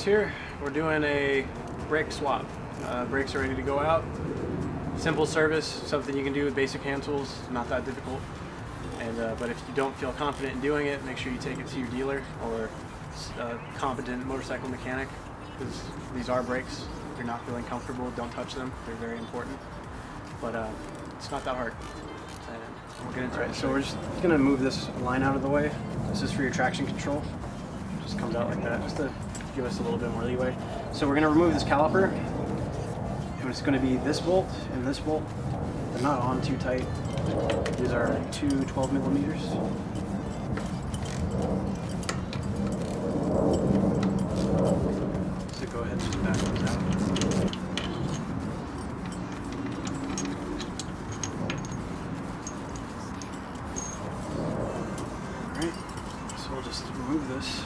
here. We're doing a brake swap. Brakes are ready to go out. Simple service, something you can do with basic hand tools, not that difficult. And but if you don't feel confident in doing it, make sure you take it to your dealer or a competent motorcycle mechanic, because these are brakes. If you're not feeling comfortable, don't touch them. They're very important. But it's not that hard. We'll get into it. So we're just gonna move this line out of the way. This is for your traction control. It just comes out like that, just to give us a little bit more leeway. So we're gonna remove this caliper, and it's gonna be this bolt and this bolt. They're not on too tight. These are two 12 millimeters. So go ahead and just back those out. Alright, so we'll just remove this.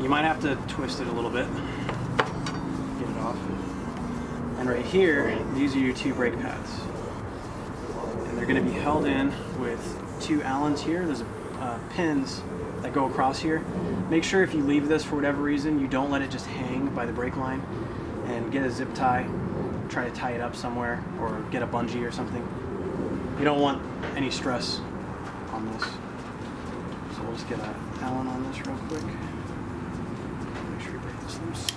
You might have to twist it a little bit, get it off. And right here, these are your two brake pads. And they're going to be held in with two Allens here. There's pins that go across here. Make sure if you leave this for whatever reason, you don't let it just hang by the brake line, and get a zip tie. Try to tie it up somewhere or get a bungee or something. You don't want any stress on this. So we'll just get an Allen on this real quick. Make sure you break this loose.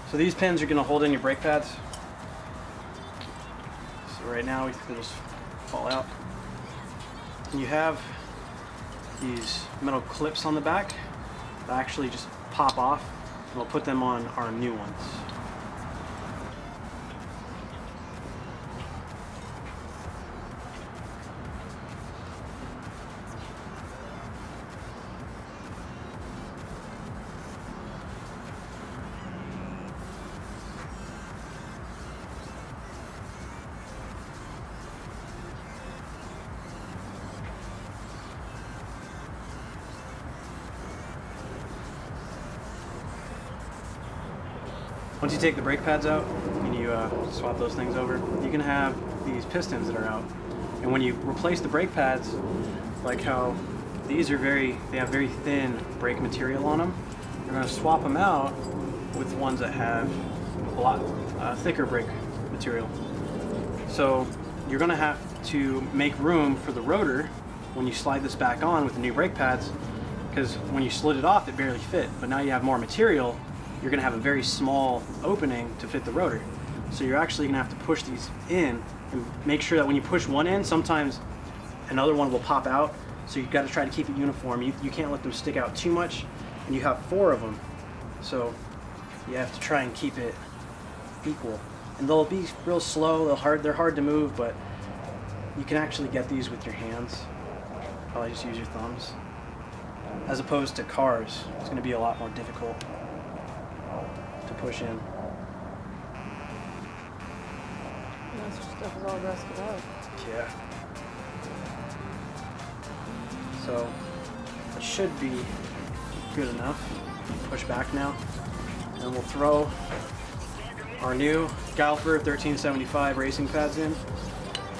So these pins are going to hold in your brake pads. So right now they'll just fall out. And you have these metal clips on the back that actually just pop off, and we'll put them on our new ones. Once you take the brake pads out and you swap those things over, you can have these pistons that are out. And when you replace the brake pads, like how these are they have very thin brake material on them, you're going to swap them out with ones that have a lot thicker brake material. So you're going to have to make room for the rotor when you slide this back on with the new brake pads, because when you slid it off it barely fit, but now you have more material. You're going to have a very small opening to fit the rotor. So you're actually going to have to push these in and make sure that when you push one in, sometimes another one will pop out. So you've got to try to keep it uniform. You can't let them stick out too much, and you have 4 of them. So you have to try and keep it equal. And they'll be real slow, they're hard to move, but you can actually get these with your hands. Probably just use your thumbs. As opposed to cars, it's going to be a lot more difficult to push in. This stuff is all rusted up. Yeah. So it should be good enough. Push back now, and we'll throw our new Caliper 1375 racing pads in.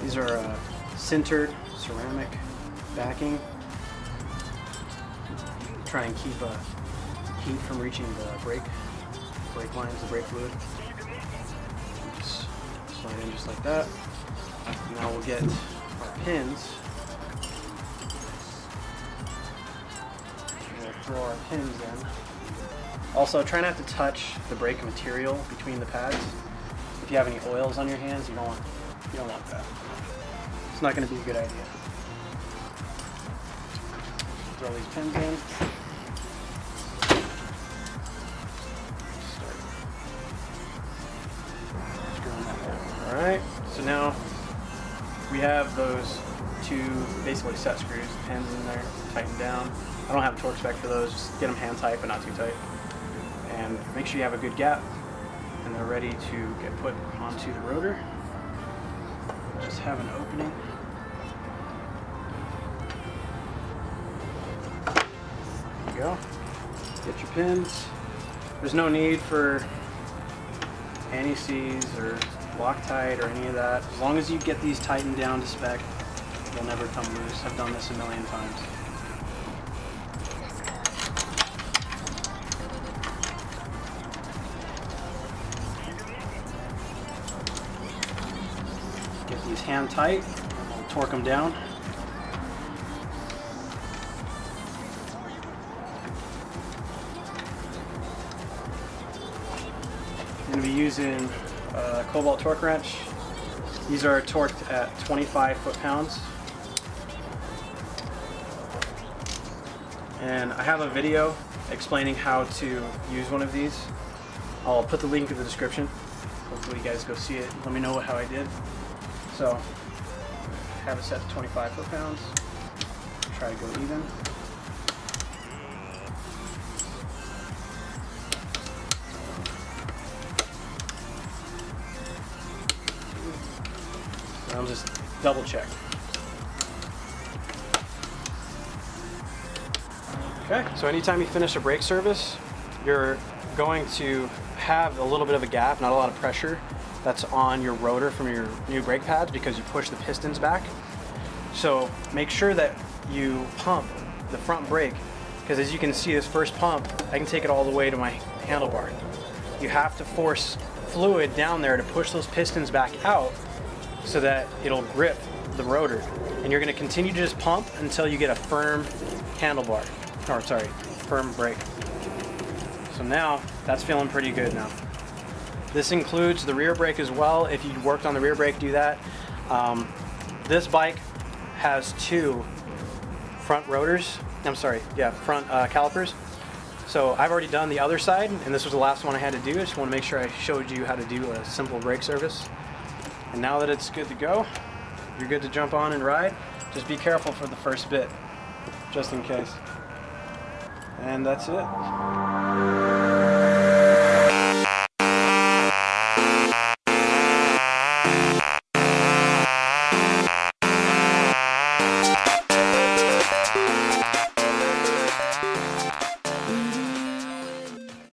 These are sintered ceramic backing. Try and keep heat from reaching the brake lines, the brake fluid. Just slide in just like that. Now we'll get our pins. We'll throw our pins in. Also, try not to touch the brake material between the pads. If you have any oils on your hands, you don't want that. It's not going to be a good idea. Throw these pins in. Alright, so now we have those 2 basically set screws, pins in there, tightened down. I don't have a torque spec for those, just get them hand tight but not too tight. And make sure you have a good gap, and they're ready to get put onto the rotor. Just have an opening you go. Get your pins. There's no need for anti-seize or Loctite or any of that. As long as you get these tightened down to spec, they'll never come loose. I've done this a million times. Get these hand tight, torque them down. I'm going to be using a Cobalt torque wrench. These are torqued at 25 foot-pounds. And I have a video explaining how to use one of these. I'll put the link in the description. Hopefully you guys go see it. Let me know how I did. So, have it set to 25 foot-pounds. Try to go even. I'll just double check. Okay, so anytime you finish a brake service, you're going to have a little bit of a gap, not a lot of pressure that's on your rotor from your new brake pads because you push the pistons back. So make sure that you pump the front brake, because as you can see, this first pump, I can take it all the way to my handlebar. You have to force fluid down there to push those pistons back out so that it'll grip the rotor. And you're going to continue to just pump until you get a firm handlebar, or sorry, firm brake. So now that's feeling pretty good now. This includes the rear brake as well. If you worked on the rear brake, do that. This bike has two front rotors. I'm sorry, yeah, front calipers. So I've already done the other side, and this was the last one I had to do. I just want to make sure I showed you how to do a simple brake service. And now that it's good to go, you're good to jump on and ride. Just be careful for the first bit, just in case. And that's it.